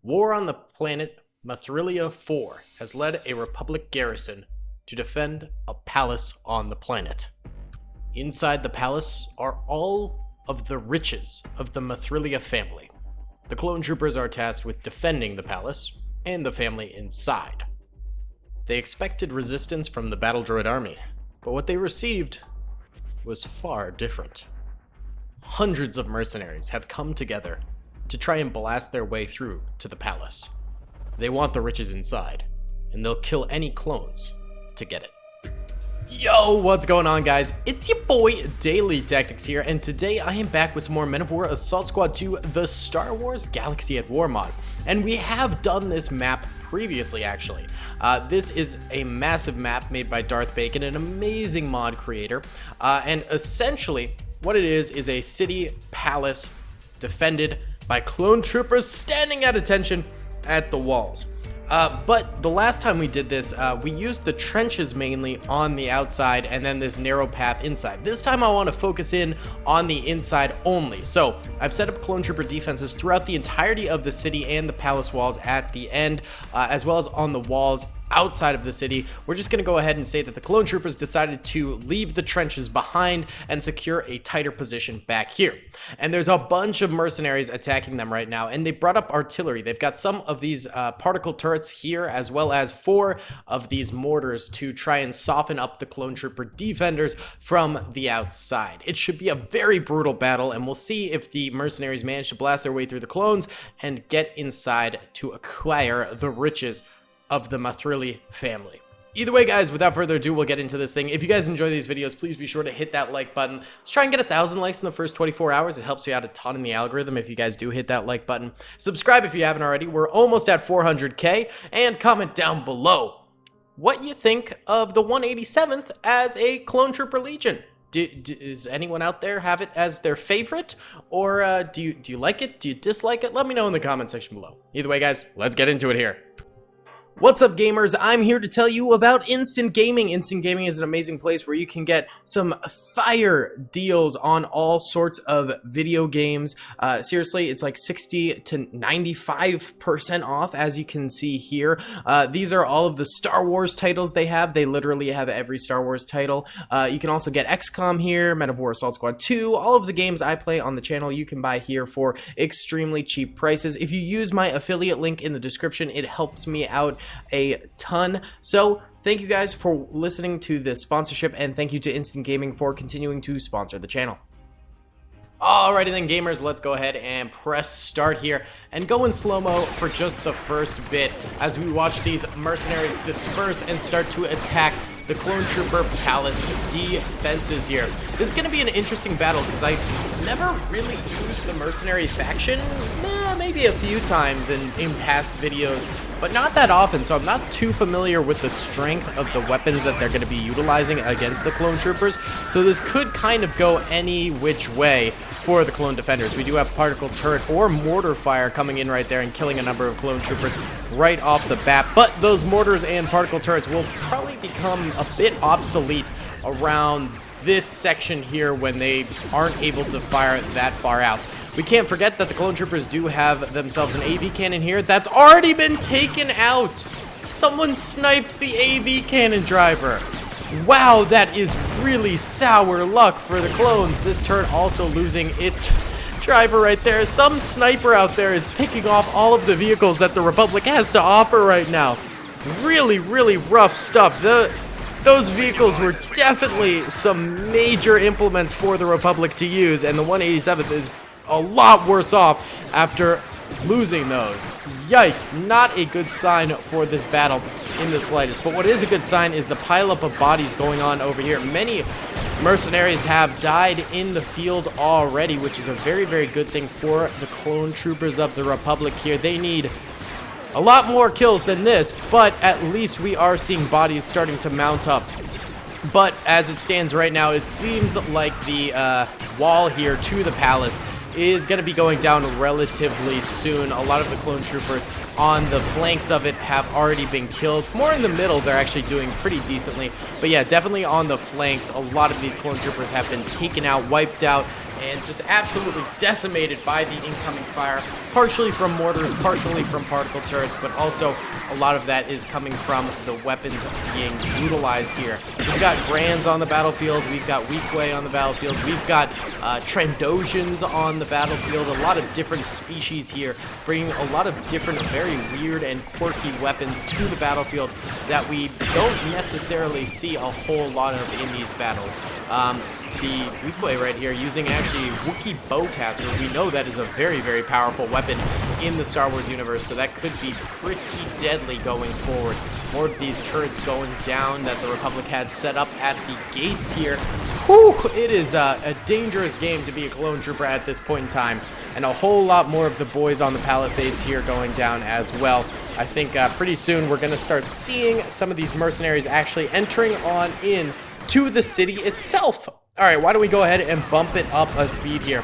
War on the planet Mathrilia 4 has led a Republic garrison to defend a palace on the planet. Inside the palace are all of the riches of the Mathrilia family. The clone troopers are tasked with defending the palace and the family inside. They expected resistance from the battle droid army, but what they received was far different. Hundreds of mercenaries have come together to try and blast their way through to the palace. They want the riches inside, and they'll kill any clones to get it. Yo, what's going on, guys? It's your boy Daily Tactics here, and today I am back with some more Men of War Assault Squad 2, the Star Wars Galaxy at War mod. And we have done this map previously, actually. This is a massive map made by Darth Bacon, an amazing mod creator. And essentially, what it is a city palace defended by clone troopers standing at attention at the walls. But the last time we did this, we used the trenches mainly on the outside and then this narrow path inside. This time I want to focus in on the inside only. So I've set up clone trooper defenses throughout the entirety of the city and the palace walls at the end, as well as on the walls outside of the city. We're just going to go ahead and say that the clone troopers decided to leave the trenches behind and secure a tighter position back here. And there's a bunch of mercenaries attacking them right now, and they brought up artillery. They've got some of these particle turrets here, as well as 4 of these mortars to try and soften up the clone trooper defenders from the outside. It should be a very brutal battle, and we'll see if the mercenaries manage to blast their way through the clones and get inside to acquire the riches of the Mathrilia family. Either way, guys, without further ado, we'll get into this thing. If you guys enjoy these videos, please be sure to hit that like button. Let's try and get 1,000 likes in the first 24 hours. It helps you out a ton in the algorithm if you guys do hit that like button. Subscribe if you haven't already. We're almost at 400k. And comment down below what you think of the 187th as a clone trooper legion. Does anyone out there have it as their favorite? Or do you like it? Do you dislike it? Let me know in the comment section below. Either way, guys, let's get into it here. What's up, gamers? I'm here to tell you about Instant Gaming. Instant Gaming is an amazing place where you can get some fire deals on all sorts of video games. Seriously, it's like 60 to 95% off, as you can see here. These are all of the Star Wars titles they have. They literally have every Star Wars title. You can also get XCOM here, Men of War Assault Squad 2. All of the games I play on the channel you can buy here for extremely cheap prices. If you use my affiliate link in the description, it helps me out a ton. So thank you guys for listening to this sponsorship, and thank you to Instant Gaming for continuing to sponsor the channel. Alrighty then, gamers, let's go ahead and press start here and go in slow-mo for just the first bit as we watch these mercenaries disperse and start to attack the clone trooper palace defenses here. This is going to be an interesting battle because I never really used the mercenary faction, maybe a few times in past videos, but not that often, so I'm not too familiar with the strength of the weapons that they're going to be utilizing against the clone troopers, so this could kind of go any which way for the clone defenders. We do have particle turret or mortar fire coming in right there and killing a number of clone troopers right off the bat, but those mortars and particle turrets will probably become a bit obsolete around this section here when they aren't able to fire that far out. We can't forget that the clone troopers do have themselves an AV cannon here that's already been taken out. Someone sniped the AV cannon driver. Wow, that is really sour luck for the clones. This turret also losing its driver right there. Some sniper out there is picking off all of the vehicles that the Republic has to offer right now. Really, really rough stuff. Those vehicles were definitely some major implements for the Republic to use, and the 187th is a lot worse off after losing those. Yikes, not a good sign for this battle in the slightest. But what is a good sign is the pileup of bodies going on over here. Many mercenaries have died in the field already, which is a very, very good thing for the clone troopers of the Republic here. They need a lot more kills than this, but at least we are seeing bodies starting to mount up. But as it stands right now, it seems like the wall here to the palace is going to be going down relatively soon. A lot of the clone troopers on the flanks of it have already been killed. More in the middle, they're actually doing pretty decently. But yeah, definitely on the flanks, a lot of these clone troopers have been taken out, wiped out, and just absolutely decimated by the incoming fire partially from mortars, partially from particle turrets, but also a lot of that is coming from the weapons being utilized here. We've got Grands on the battlefield, we've got Weequay on the battlefield, we've got Trandoshans on the battlefield, a lot of different species here, bringing a lot of different, very weird and quirky weapons to the battlefield that we don't necessarily see a whole lot of in these battles. The Weequay right here using actually Wookiee Bowcaster. We know that is a very, very powerful weapon in the Star Wars universe, so that could be pretty deadly going forward. More of these turrets going down that the Republic had set up at the gates here. Whew, it is a dangerous game to be a clone trooper at this point in time, and a whole lot more of the boys on the Palisades here going down as well. I think pretty soon we're going to start seeing some of these mercenaries actually entering on in to the city itself. All right, why don't we go ahead and bump it up a speed here.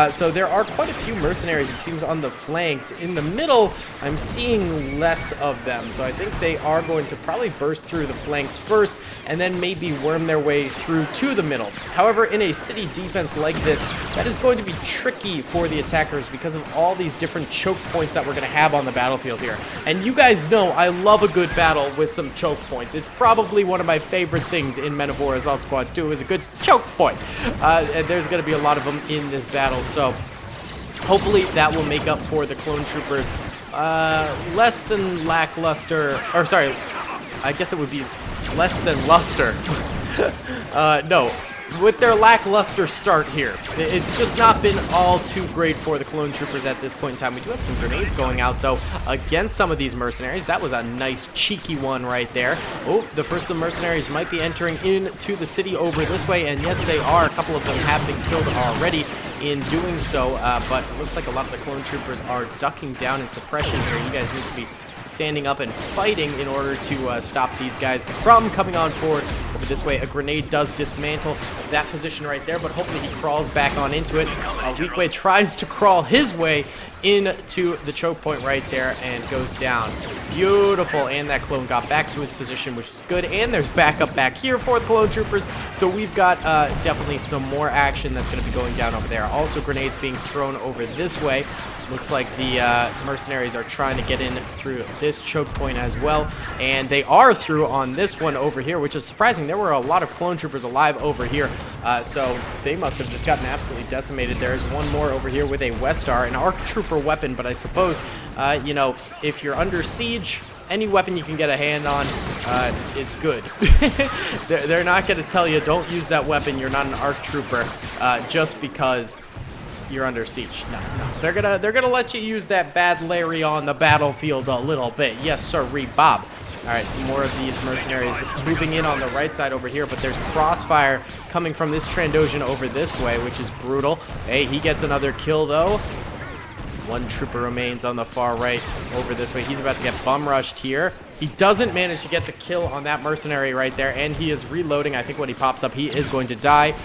So there are quite a few mercenaries, it seems, on the flanks. In the middle, I'm seeing less of them. So I think they are going to probably burst through the flanks first and then maybe worm their way through to the middle. However, in a city defense like this, that is going to be tricky for the attackers because of all these different choke points that we're going to have on the battlefield here. And you guys know I love a good battle with some choke points. It's probably one of my favorite things in Men of War Assault Squad 2 is a good choke point. And there's going to be a lot of them in this battle. So hopefully that will make up for the clone troopers less than lackluster, or sorry, I guess it would be less than luster. No, with their lackluster start here. It's just not been all too great for the clone troopers at this point in time. We do have some grenades going out, though, against some of these mercenaries. That was a nice, cheeky one right there. Oh, the first of the mercenaries might be entering into the city over this way, and yes, they are. A couple of them have been killed already in doing so, but it looks like a lot of the clone troopers are ducking down in suppression here. You guys need to be standing up and fighting in order to stop these guys from coming on forward over this way. A grenade does dismantle that position right there, but hopefully he crawls back on into it. Weequay tries to crawl his way into the choke point right there and goes down. Beautiful, and that clone got back to his position, which is good, and there's backup back here for the clone troopers, so we've got definitely some more action that's going to be going down over there. Also, grenades being thrown over this way. Looks like the mercenaries are trying to get in through this choke point as well, and they are through on this one over here, which is surprising. There were a lot of clone troopers alive over here, so they must have just gotten absolutely decimated. There's one more over here with a Westar, an ARC trooper weapon, but I suppose, you know, if you're under siege, any weapon you can get a hand on is good. They're not going to tell you, don't use that weapon, you're not an ARC trooper, just because you're under siege. No. They're gonna let you use that bad Larry on the battlefield a little bit. Yes, sir, Bob. All right, some more of these mercenaries moving in on the right side over here, but there's crossfire coming from this Trandoshan over this way, which is brutal. Hey, he gets another kill though. One trooper remains on the far right over this way. He's about to get bum rushed here. He doesn't manage to get the kill on that mercenary right there, and he is reloading. I think when he pops up, he is going to die.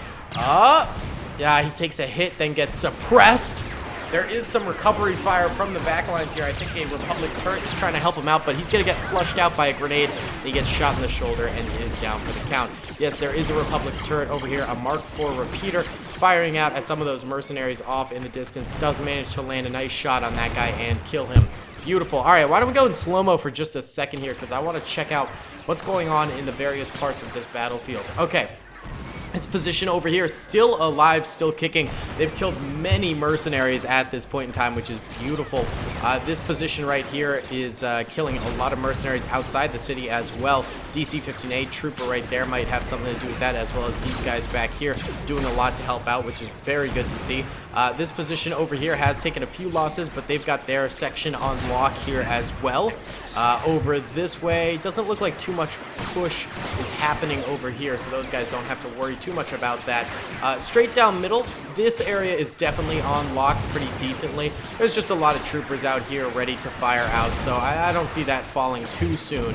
Yeah, he takes a hit, then gets suppressed. There is some recovery fire from the backlines here. I think a Republic turret is trying to help him out, but he's going to get flushed out by a grenade. He gets shot in the shoulder and is down for the count. Yes, there is a Republic turret over here, a Mark IV repeater, firing out at some of those mercenaries off in the distance. Does manage to land a nice shot on that guy and kill him. Beautiful. All right, why don't we go in slow-mo for just a second here, because I want to check out what's going on in the various parts of this battlefield. Okay. His position over here is still alive, still kicking. They've killed many mercenaries at this point in time, which is beautiful. This position right here is killing a lot of mercenaries outside the city as well. DC-15A trooper right there might have something to do with that, as well as these guys back here doing a lot to help out, which is very good to see. This position over here has taken a few losses, but they've got their section on lock here as well. Over this way, doesn't look like too much push is happening over here, so those guys don't have to worry too much about that. Straight down middle, this area is definitely on lock pretty decently. There's just a lot of troopers out here ready to fire out, so I don't see that falling too soon.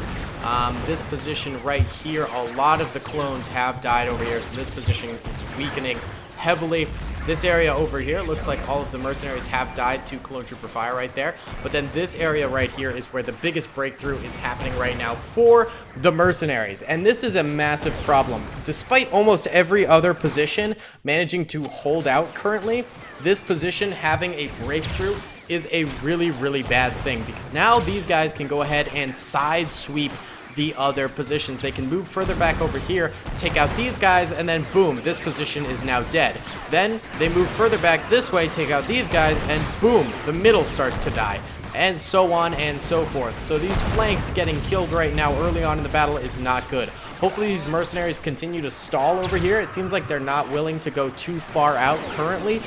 This position right here, a lot of the clones have died over here, so this position is weakening heavily. This area over here looks like all of the mercenaries have died to clone trooper fire right there. But then this area right here is where the biggest breakthrough is happening right now for the mercenaries. And this is a massive problem. Despite almost every other position managing to hold out currently, this position having a breakthrough is a really, really bad thing, because now these guys can go ahead and side sweep the other positions. They can move further back over here, take out these guys, and then boom, this position is now dead. Then they move further back this way, take out these guys, and boom, the middle starts to die. And so on and so forth. So these flanks getting killed right now early on in the battle is not good. Hopefully these mercenaries continue to stall over here. It seems like they're not willing to go too far out currently.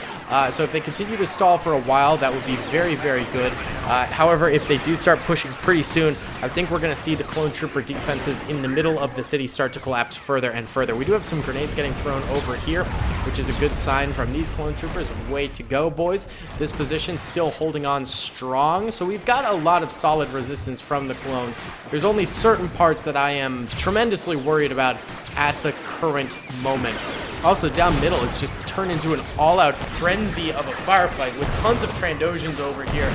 So if they continue to stall for a while, that would be very, very good. However, if they do start pushing pretty soon, I think we're going to see the clone trooper defenses in the middle of the city start to collapse further and further. We do have some grenades getting thrown over here, which is a good sign from these clone troopers. Way to go, boys. This position still holding on strong. So we've got a lot of solid resistance from the clones. There's only certain parts that I am tremendously worried about at the current moment. Also, down middle, it's just turned into an all-out frenzy of a firefight with tons of Trandosians over here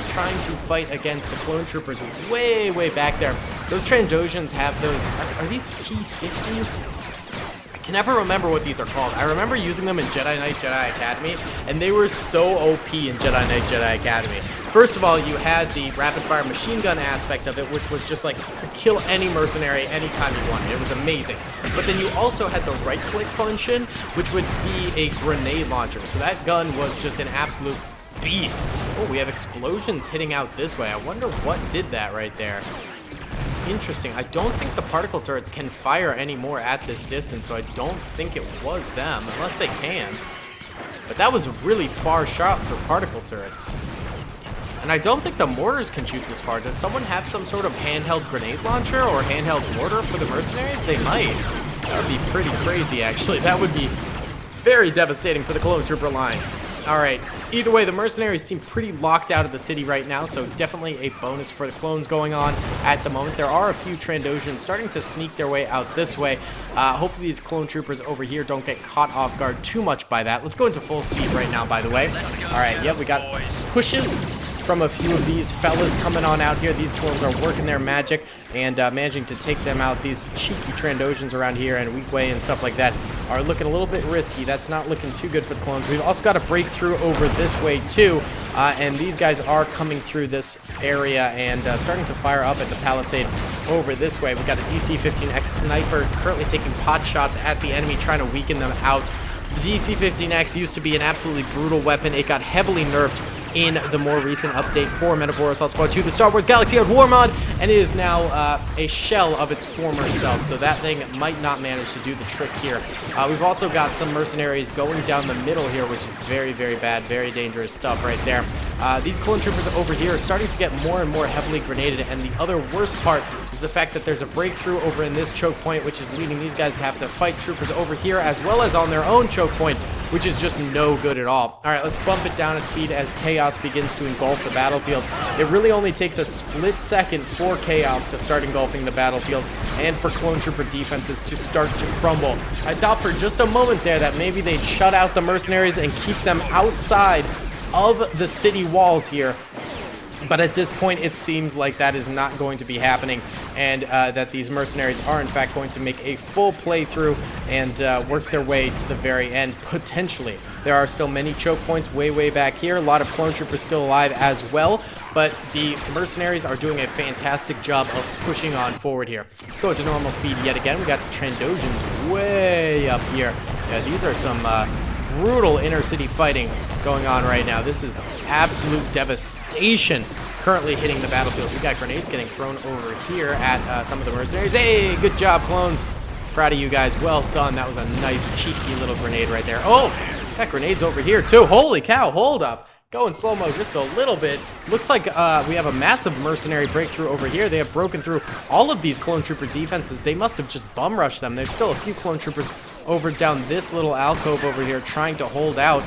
trying to fight against the clone troopers way, way back there. Those Trandosians have those... Are these T-50s? I can never remember what these are called. I remember using them in Jedi Knight Jedi Academy, and they were so OP in Jedi Knight Jedi Academy. First of all, you had the rapid-fire machine gun aspect of it, which was just like, could kill any mercenary anytime you wanted. It was amazing. But then you also had the right-click function, which would be a grenade launcher. So that gun was just an absolute beast. Oh, we have explosions hitting out this way. I wonder what did that right there. Interesting. I don't think the particle turrets can fire anymore at this distance, so I don't think it was them, unless they can. But that was a really far shot for particle turrets. And I don't think the mortars can shoot this far. Does someone have some sort of handheld grenade launcher or handheld mortar for the mercenaries? They might. That would be pretty crazy, actually. That would be very devastating for the clone trooper lines. Alright, either way, the mercenaries seem pretty locked out of the city right now, so definitely a bonus for the clones going on at the moment. There are a few Trandosians starting to sneak their way out this way. Hopefully these clone troopers over here don't get caught off guard too much by that. Let's go into full speed right now, by the way. Alright, yep, we got pushes from a few of these fellas coming on out here. These clones are working their magic and managing to take them out. These cheeky Trandosians around here and Weak Way and stuff like that are looking a little bit risky. That's not looking too good for the clones. We've also got a breakthrough over this way too, and these guys are coming through this area and starting to fire up at the palisade over this way. We've got a DC-15X sniper currently taking pot shots at the enemy, trying to weaken them out. The DC-15X used to be an absolutely brutal weapon. It got heavily nerfed in the more recent update for Men of War Assault Squad 2, the Star Wars Galaxy at War mod, and it is now a shell of its former self, so that thing might not manage to do the trick here. We've also got some mercenaries going down the middle here, which is very, very bad, very dangerous stuff right there. These clone troopers over here are starting to get more and more heavily grenaded, and the other worst part is the fact that there's a breakthrough over in this choke point, which is leading these guys to have to fight troopers over here, as well as on their own choke point, which is just no good at all. Alright, let's bump it down a speed as chaos begins to engulf the battlefield. It really only takes a split second for chaos to start engulfing the battlefield and for clone trooper defenses to start to crumble. I thought for just a moment there that maybe they'd shut out the mercenaries and keep them outside of the city walls here. But at this point, it seems like that is not going to be happening, and that these mercenaries are, in fact, going to make a full playthrough and work their way to the very end, potentially. There are still many choke points way, way back here. A lot of clone troopers still alive as well, but the mercenaries are doing a fantastic job of pushing on forward here. Let's go to normal speed yet again. We got the Trandosians way up here. Yeah, these are some brutal inner city fighting going on right now. This is absolute devastation currently hitting the battlefield. We got grenades getting thrown over here at some of the mercenaries. Hey, good job, clones. Proud of you guys. Well done. That was a nice, cheeky little grenade right there. Oh, got grenades over here too. Holy cow, hold up. Go in slow-mo just a little bit. Looks like we have a massive mercenary breakthrough over here. They have broken through all of these clone trooper defenses. They must have just bum rushed them. There's still a few clone troopers over down this little alcove over here trying to hold out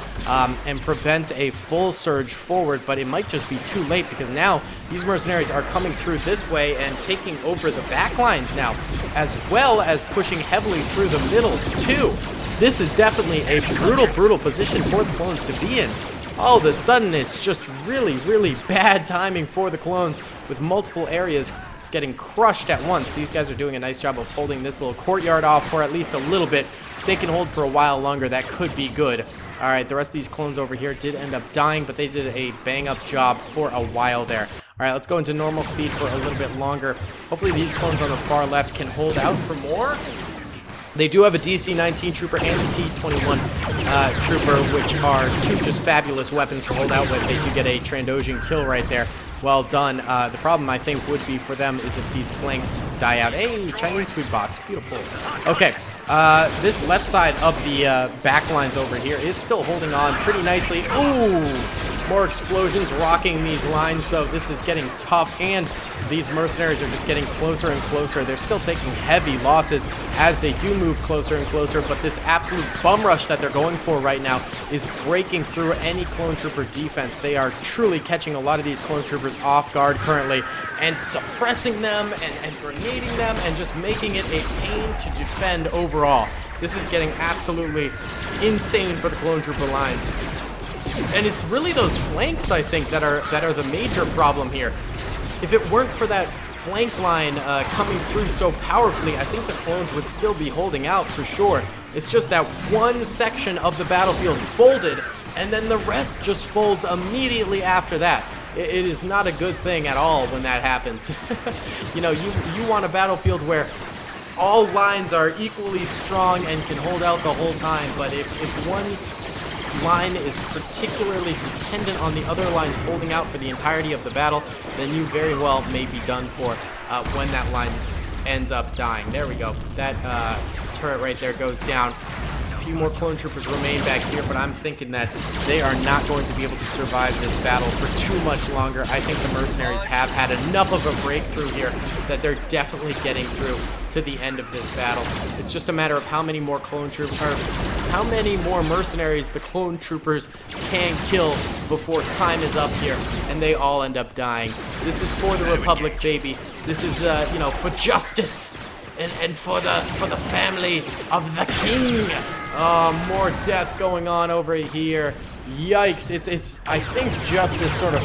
and prevent a full surge forward, but it might just be too late because now these mercenaries are coming through this way and taking over the back lines now, as well as pushing heavily through the middle too. This is definitely a brutal, brutal position for the clones to be in. All of a sudden, it's just really, really bad timing for the clones with multiple areas getting crushed at once. These guys are doing a nice job of holding this little courtyard off for at least a little bit. If they can hold for a while longer, that could be good. All right, the rest of these clones over here did end up dying, but they did a bang-up job for a while there. All right, let's go into normal speed for a little bit longer. Hopefully these clones on the far left can hold out for more. They do have a DC-19 trooper and a T-21 trooper, which are two just fabulous weapons to hold out with. They do get a Trandoshan kill right there. Well done. The problem, I think, would be for them is if these flanks die out. Hey, Chinese food box. Beautiful. Okay. This left side of the back lines over here is still holding on pretty nicely. Ooh! More explosions rocking these lines, though. This is getting tough, and these mercenaries are just getting closer and closer. They're still taking heavy losses as they do move closer and closer, but this absolute bum rush that they're going for right now is breaking through any clone trooper defense. They are truly catching a lot of these clone troopers off guard currently and suppressing them and grenading them and just making it a pain to defend overall. This is getting absolutely insane for the clone trooper lines. And it's really those flanks, I think, that are the major problem here. If it weren't for that flank line coming through so powerfully, I think the clones would still be holding out for sure. It's just that one section of the battlefield folded, and then the rest just folds immediately after that. It is not a good thing at all when that happens. You know, you want a battlefield where all lines are equally strong and can hold out the whole time, but if one line is particularly dependent on the other lines holding out for the entirety of the battle, then you very well may be done for when that line ends up dying. There we go. That turret right there goes down. A few more clone troopers remain back here, but I'm thinking that they are not going to be able to survive this battle for too much longer. I think the mercenaries have had enough of a breakthrough here that they're definitely getting through to the end of this battle. It's just a matter of how many more clone troopers, or how many more mercenaries the clone troopers can kill before time is up here, and they all end up dying. This is for the Republic, baby. This is, you know, for justice and for the family of the king. More death going on over here. Yikes! It's I think just this sort of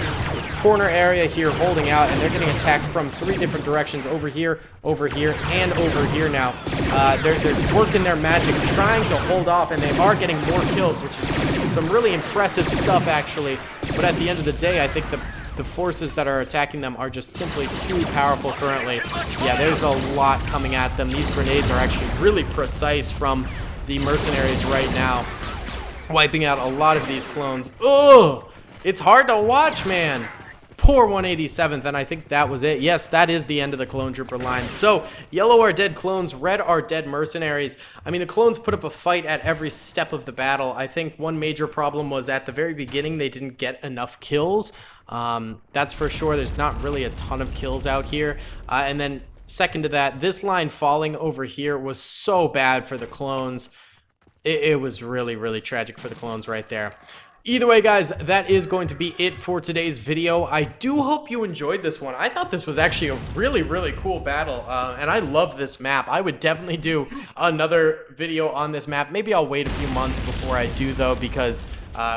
corner area here holding out, and they're getting attacked from three different directions, over here, and over here now. They're working their magic, trying to hold off, and they are getting more kills, which is some really impressive stuff, actually. But at the end of the day, I think the forces that are attacking them are just simply too powerful currently. Yeah, there's a lot coming at them. These grenades are actually really precise from the mercenaries right now, wiping out a lot of these clones. Ugh! It's hard to watch, man. Poor 187th, and I think that was it. Yes, that is the end of the clone trooper line. So, yellow are dead clones, red are dead mercenaries. I mean, the clones put up a fight at every step of the battle. I think one major problem was at the very beginning, they didn't get enough kills. That's for sure. There's not really a ton of kills out here. And then second to that, this line falling over here was so bad for the clones. It was really, really tragic for the clones right there. Either way, guys, that is going to be it for today's video. I do hope you enjoyed this one. I thought this was actually a really, really cool battle, and I love this map. I would definitely do another video on this map. Maybe I'll wait a few months before I do, though, because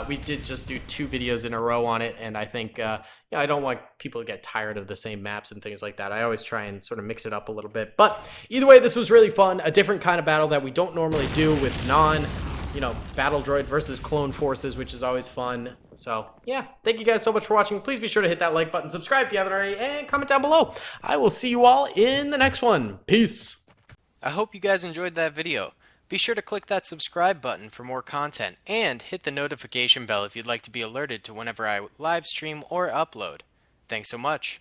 we did just do 2 videos in a row on it, and I think, yeah, I don't want people to get tired of the same maps and things like that. I always try and sort of mix it up a little bit. But either way, this was really fun. A different kind of battle that we don't normally do with battle droid versus clone forces, which is always fun. So, yeah, thank you guys so much for watching. Please be sure to hit that like button, subscribe if you haven't already, and comment down below. I will see you all in the next one. Peace. I hope you guys enjoyed that video. Be sure to click that subscribe button for more content, and hit the notification bell if you'd like to be alerted to whenever I live stream or upload. Thanks so much.